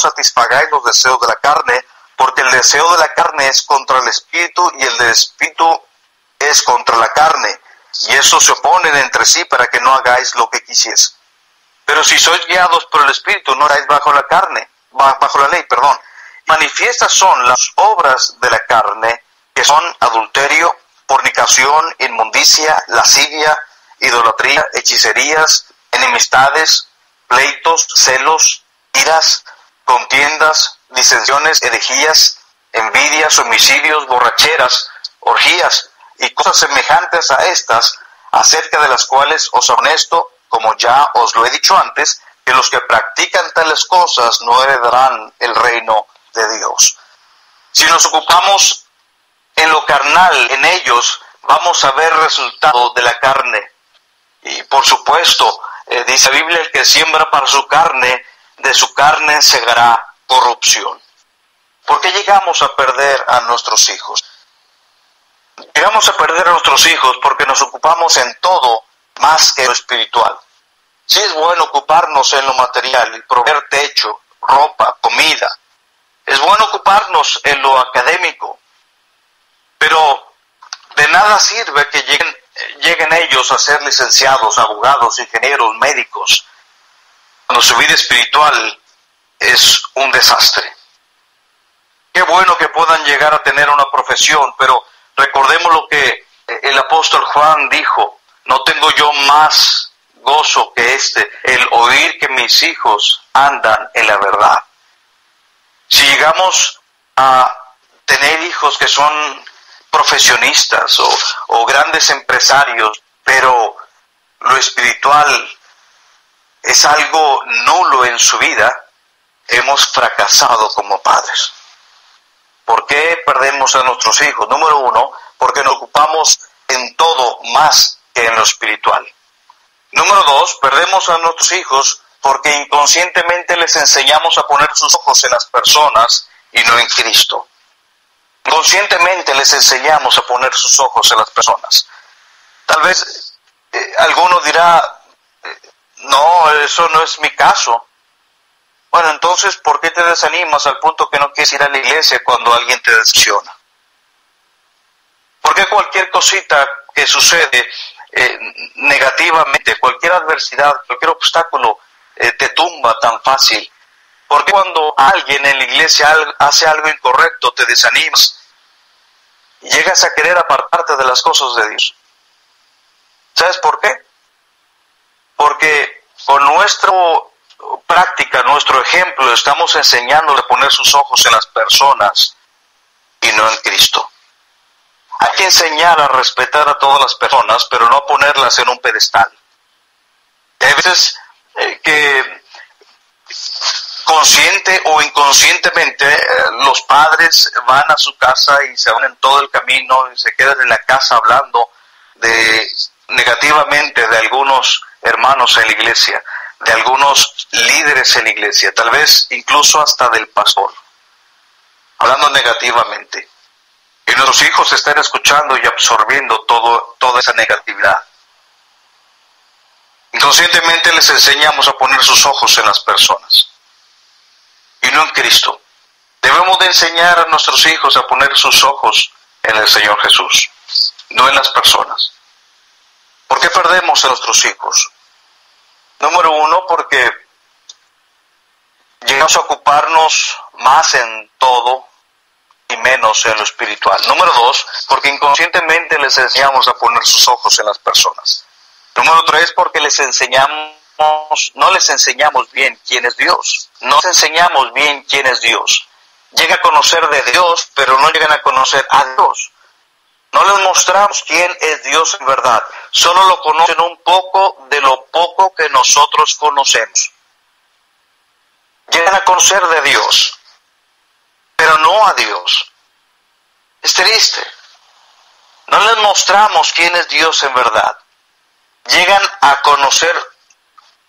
satisfagáis los deseos de la carne, porque el deseo de la carne es contra el espíritu y el del espíritu es contra la carne, y estos se oponen entre sí para que no hagáis lo que quisiese. Pero si sois guiados por el espíritu, no estáis bajo la carne, bajo la ley, perdón. Manifiestas son las obras de la carne, que son adulterio, fornicación, inmundicia, lascivia, idolatría, hechicerías, enemistades, pleitos, celos, iras, contiendas, disensiones, herejías, envidias, homicidios, borracheras, orgías y cosas semejantes a estas, acerca de las cuales os amonesto, como ya os lo he dicho antes, que los que practican tales cosas no heredarán el reino de Dios. Si nos ocupamos en lo carnal, en ellos, vamos a ver resultado de la carne. Y por supuesto, dice la Biblia, el que siembra para su carne, de su carne segará corrupción. ¿Por qué llegamos a perder a nuestros hijos? Llegamos a perder a nuestros hijos porque nos ocupamos en todo más que en lo espiritual. Sí es bueno ocuparnos en lo material y proveer techo, ropa, comida. Es bueno ocuparnos en lo académico, pero de nada sirve que lleguen ellos a ser licenciados, abogados, ingenieros, médicos, cuando su vida espiritual es un desastre. Qué bueno que puedan llegar a tener una profesión, pero recordemos lo que el apóstol Juan dijo: no tengo yo más gozo que el oír que mis hijos andan en la verdad. Si llegamos a tener hijos que son profesionistas o grandes empresarios, pero lo espiritual es algo nulo en su vida, hemos fracasado como padres. ¿Por qué perdemos a nuestros hijos? Número uno, porque nos ocupamos en todo más que en lo espiritual. Número dos, perdemos a nuestros hijos porque inconscientemente les enseñamos a poner sus ojos en las personas y no en Cristo. Conscientemente les enseñamos a poner sus ojos en las personas. Tal vez alguno dirá, no, eso no es mi caso. Bueno, entonces, ¿por qué te desanimas al punto que no quieres ir a la iglesia cuando alguien te decepciona? ¿Por qué cualquier cosita que sucede negativamente, cualquier adversidad, cualquier obstáculo te tumba tan fácil? ¿Por qué cuando alguien en la iglesia hace algo incorrecto te desanimas y llegas a querer apartarte de las cosas de Dios? ¿Sabes por qué? Porque con nuestra práctica, nuestro ejemplo, estamos enseñándole a poner sus ojos en las personas y no en Cristo. Hay que enseñar a respetar a todas las personas, pero no a ponerlas en un pedestal. Hay veces que consciente o inconscientemente los padres van a su casa y se van en todo el camino y se quedan en la casa hablando negativamente de algunos hermanos en la iglesia, de algunos líderes en la iglesia, tal vez incluso hasta del pastor, hablando negativamente. Y nuestros hijos están escuchando y absorbiendo toda esa negatividad. Inconscientemente les enseñamos a poner sus ojos en las personas y no en Cristo. Debemos de enseñar a nuestros hijos a poner sus ojos en el Señor Jesús, no en las personas. ¿Por qué perdemos a nuestros hijos? Número uno, porque llegamos a ocuparnos más en todo y menos en lo espiritual. Número dos, porque inconscientemente les enseñamos a poner sus ojos en las personas. Número tres, porque no les enseñamos bien quién es Dios. No les enseñamos bien quién es Dios. Llegan a conocer de Dios, pero no llegan a conocer a Dios. No les mostramos quién es Dios en verdad. Solo lo conocen un poco de lo poco que nosotros conocemos. Llegan a conocer de Dios, pero no a Dios. Es triste. No les mostramos quién es Dios en verdad. Llegan a conocer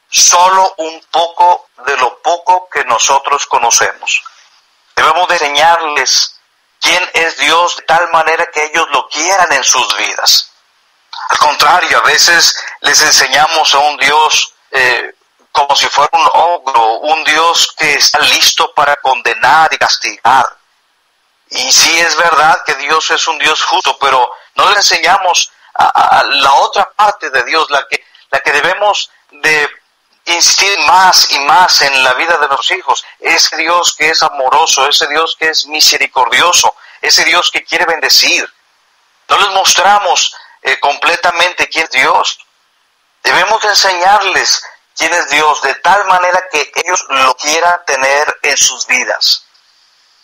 solo un poco de lo poco que nosotros conocemos. Debemos de enseñarles quién es Dios de tal manera que ellos lo quieran en sus vidas. Al contrario, a veces les enseñamos a un Dios como si fuera un ogro, un Dios que está listo para condenar y castigar. Y sí es verdad que Dios es un Dios justo, pero no le enseñamos a la otra parte de Dios, la que debemos de insistir más y más en la vida de nuestros hijos. Ese Dios que es amoroso, ese Dios que es misericordioso, ese Dios que quiere bendecir. No les mostramos completamente quién es Dios. Debemos enseñarles quién es Dios de tal manera que ellos lo quieran tener en sus vidas.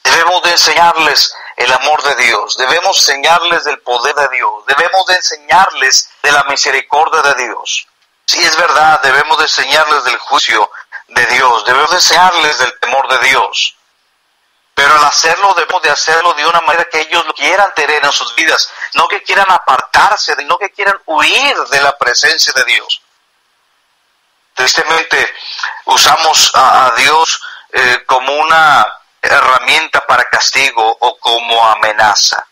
Debemos de enseñarles el amor de Dios, debemos enseñarles del poder de Dios, debemos de enseñarles de la misericordia de Dios. Sí, es verdad, debemos de enseñarles del juicio de Dios, debemos de enseñarles del temor de Dios. Pero al hacerlo, debemos de hacerlo de una manera que ellos lo quieran tener en sus vidas, no que quieran apartarse, no que quieran huir de la presencia de Dios. Tristemente, usamos a Dios como una herramienta para castigo o como amenaza.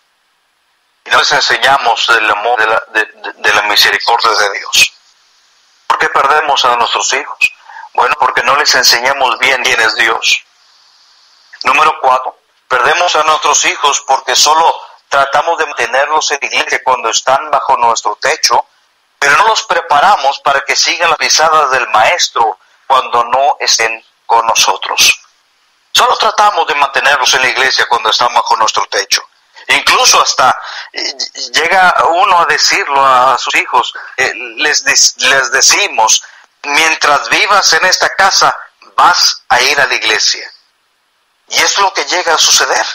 Y no les enseñamos del amor, de la misericordia de Dios. ¿Por qué perdemos a nuestros hijos? Bueno, porque no les enseñamos bien quién es Dios. Número 4, perdemos a nuestros hijos porque solo tratamos de mantenerlos en la iglesia cuando están bajo nuestro techo, pero no los preparamos para que sigan las pisadas del maestro cuando no estén con nosotros. Solo tratamos de mantenerlos en la iglesia cuando están bajo nuestro techo. Incluso hasta llega uno a decirlo a sus hijos, les decimos, mientras vivas en esta casa, vas a ir a la iglesia. Y es lo que llega a suceder.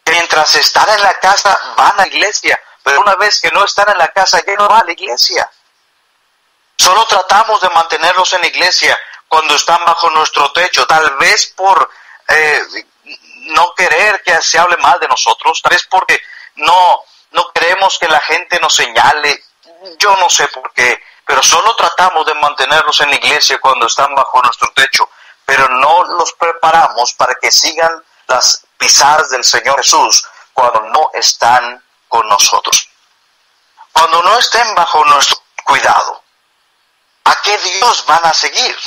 Mientras están en la casa, van a la iglesia, pero una vez que no están en la casa, ya no van a la iglesia. Solo tratamos de mantenerlos en la iglesia cuando están bajo nuestro techo, tal vez por no querer que se hable mal de nosotros, tal vez porque no queremos que la gente nos señale, yo no sé por qué, pero solo tratamos de mantenerlos en la iglesia cuando están bajo nuestro techo, pero no los preparamos para que sigan las pisadas del Señor Jesús cuando no están con nosotros. Cuando no estén bajo nuestro cuidado, ¿a qué Dios van a seguir?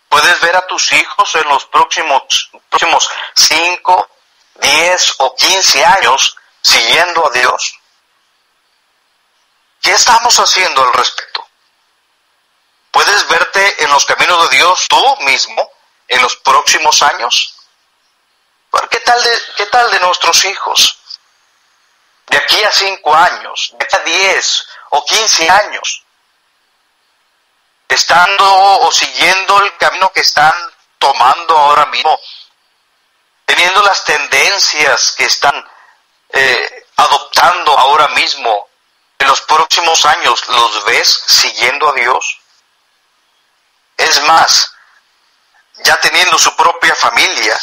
Puedes ver a tus hijos en los próximos 5, 10 o 15 años siguiendo a Dios. ¿Qué estamos haciendo al respecto? ¿Puedes verte en los caminos de Dios tú mismo en los próximos años? ¿Qué tal de nuestros hijos? De aquí a 5 años, de aquí a 10 o 15 años. Estando o siguiendo el camino que están tomando ahora mismo, teniendo las tendencias que están adoptando ahora mismo, en los próximos años, ¿los ves siguiendo a Dios? Es más, ya teniendo su propia familia,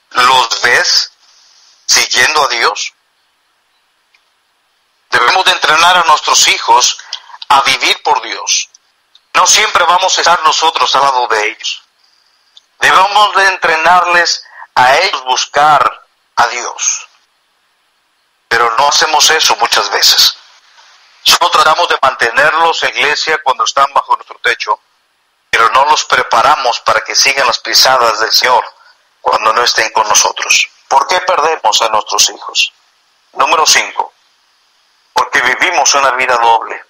¿los ves siguiendo a Dios? Debemos de entrenar a nuestros hijos a vivir por Dios. No siempre vamos a estar nosotros al lado de ellos. Debemos de entrenarles a ellos buscar a Dios. Pero no hacemos eso muchas veces. Solo tratamos de mantenerlos en la iglesia cuando están bajo nuestro techo, pero no los preparamos para que sigan las pisadas del Señor cuando no estén con nosotros. ¿Por qué perdemos a nuestros hijos? Número 5. Porque vivimos una vida doble.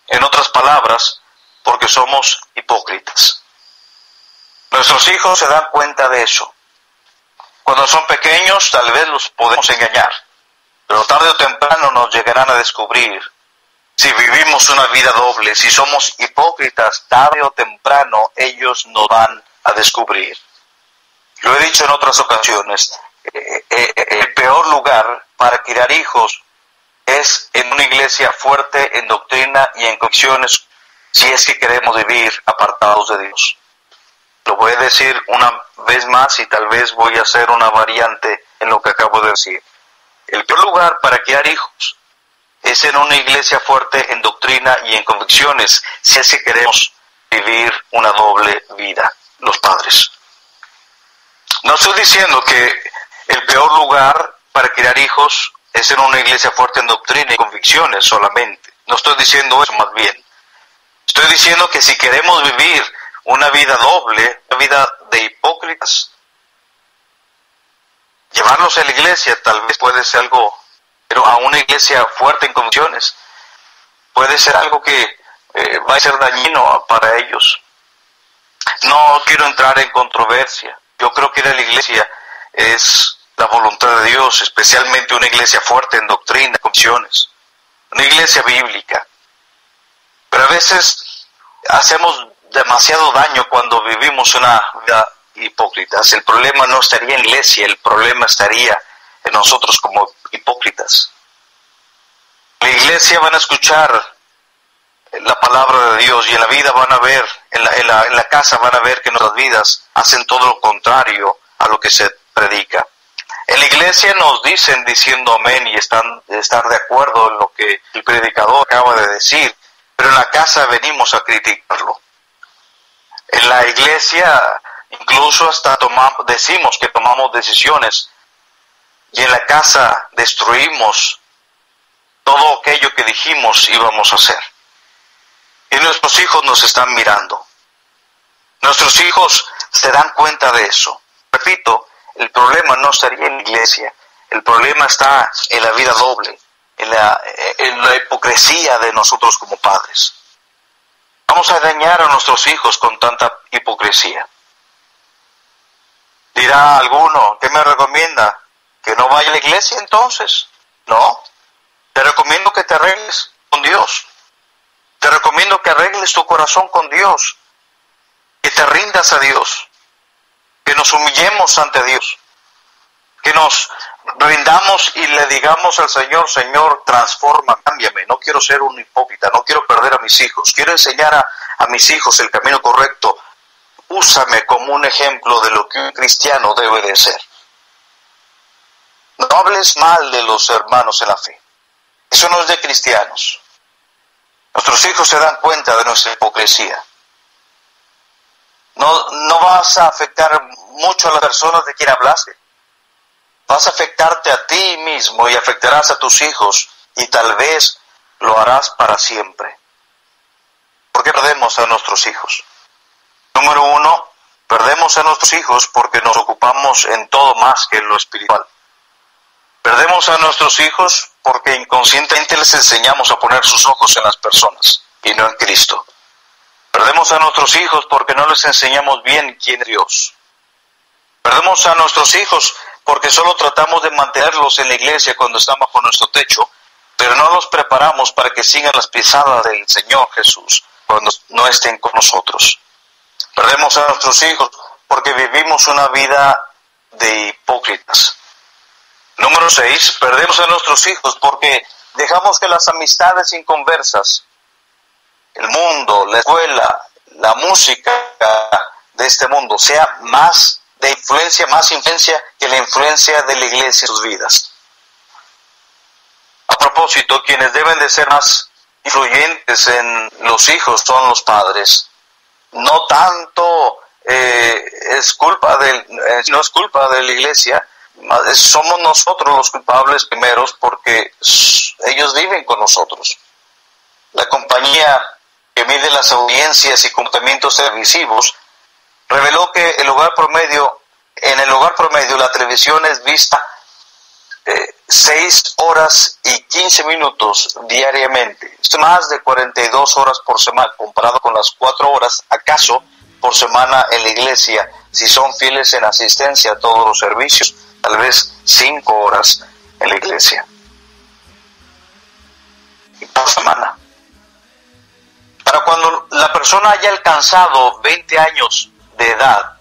En otras palabras, porque somos hipócritas. Nuestros hijos se dan cuenta de eso. Cuando son pequeños, tal vez los podemos engañar, pero tarde o temprano nos llegarán a descubrir. Si vivimos una vida doble, si somos hipócritas, tarde o temprano ellos nos van a descubrir. Lo he dicho en otras ocasiones, el peor lugar para criar hijos es en una iglesia fuerte en doctrina y en convicciones, si es que queremos vivir apartados de Dios. Lo voy a decir una vez más y tal vez voy a hacer una variante en lo que acabo de decir. El peor lugar para criar hijos es en una iglesia fuerte en doctrina y en convicciones, si es que queremos vivir una doble vida, los padres. No estoy diciendo que el peor lugar para criar hijos es en una iglesia fuerte en doctrina y convicciones solamente. No estoy diciendo eso, más bien. Estoy diciendo que si queremos vivir una vida doble, una vida de hipócritas, llevarlos a la iglesia tal vez puede ser algo, pero a una iglesia fuerte en convicciones, puede ser algo que va a ser dañino para ellos. No quiero entrar en controversia. Yo creo que ir a la iglesia es la voluntad de Dios, especialmente una iglesia fuerte en doctrina, convicciones, una iglesia bíblica. Pero a veces hacemos demasiado daño cuando vivimos una vida hipócritas. El problema no estaría en la iglesia, el problema estaría en nosotros como hipócritas. En la iglesia van a escuchar la palabra de Dios y en la vida van a ver, en la casa van a ver que nuestras vidas hacen todo lo contrario a lo que se predica. En la iglesia nos dicen diciendo amén y están de acuerdo en lo que el predicador acaba de decir, pero en la casa venimos a criticarlo. En la iglesia incluso hasta decimos que tomamos decisiones y en la casa destruimos todo aquello que dijimos íbamos a hacer. Y nuestros hijos nos están mirando. Nuestros hijos se dan cuenta de eso. Repito, el problema no estaría en la iglesia, el problema está en la vida doble, en la hipocresía de nosotros como padres. Vamos a dañar a nuestros hijos con tanta hipocresía. Dirá alguno, ¿qué me recomienda? ¿Que no vaya a la iglesia entonces? No, te recomiendo que te arregles con Dios. Te recomiendo que arregles tu corazón con Dios, que te rindas a Dios, que nos humillemos ante Dios, que nos rindamos y le digamos al Señor, Señor, transforma, cámbiame, no quiero ser un hipócrita, no quiero perder a mis hijos, quiero enseñar a mis hijos el camino correcto, úsame como un ejemplo de lo que un cristiano debe de ser. No hables mal de los hermanos en la fe, eso no es de cristianos. Nuestros hijos se dan cuenta de nuestra hipocresía. No vas a afectar mucho a las personas de quien hablaste. Vas a afectarte a ti mismo y afectarás a tus hijos y tal vez lo harás para siempre. ¿Por qué perdemos a nuestros hijos? Número uno, perdemos a nuestros hijos porque nos ocupamos en todo más que en lo espiritual. Perdemos a nuestros hijos porque inconscientemente les enseñamos a poner sus ojos en las personas y no en Cristo. Perdemos a nuestros hijos porque no les enseñamos bien quién es Dios. Perdemos a nuestros hijos porque solo tratamos de mantenerlos en la iglesia cuando están bajo nuestro techo, pero no los preparamos para que sigan las pisadas del Señor Jesús cuando no estén con nosotros. Perdemos a nuestros hijos porque vivimos una vida de hipócritas. Número 6, perdemos a nuestros hijos porque dejamos que las amistades inconversas, el mundo, la escuela, la música de este mundo sea más influencia que la influencia de la iglesia en sus vidas. A propósito, quienes deben de ser más influyentes en los hijos son los padres. No tanto no es culpa de la iglesia, somos nosotros los culpables primeros porque ellos viven con nosotros. La compañía que mide las audiencias y comportamientos televisivos reveló que en el hogar promedio la televisión es vista 6 horas y 15 minutos diariamente. Esto es más de 42 horas por semana, comparado con las 4 horas acaso por semana en la iglesia, si son fieles en asistencia a todos los servicios, tal vez 5 horas en la iglesia por semana. Para cuando la persona haya alcanzado 20 años de edad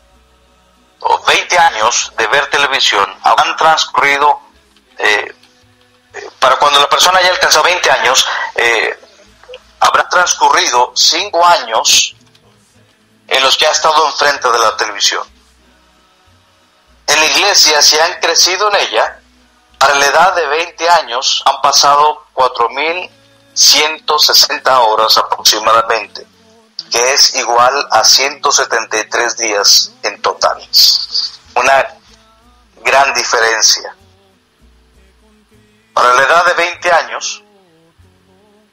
o 20 años de ver televisión, habrán transcurrido, para cuando la persona haya alcanzado 20 años, habrán transcurrido 5 años en los que ha estado enfrente de la televisión. En la iglesia, si han crecido en ella, para la edad de 20 años han pasado 4.160 horas aproximadamente, que es igual a 173 días en total. Una gran diferencia. Para la edad de 20 años,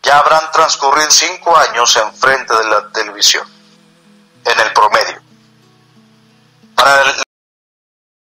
ya habrán transcurrido 5 años enfrente de la televisión, en el promedio. Para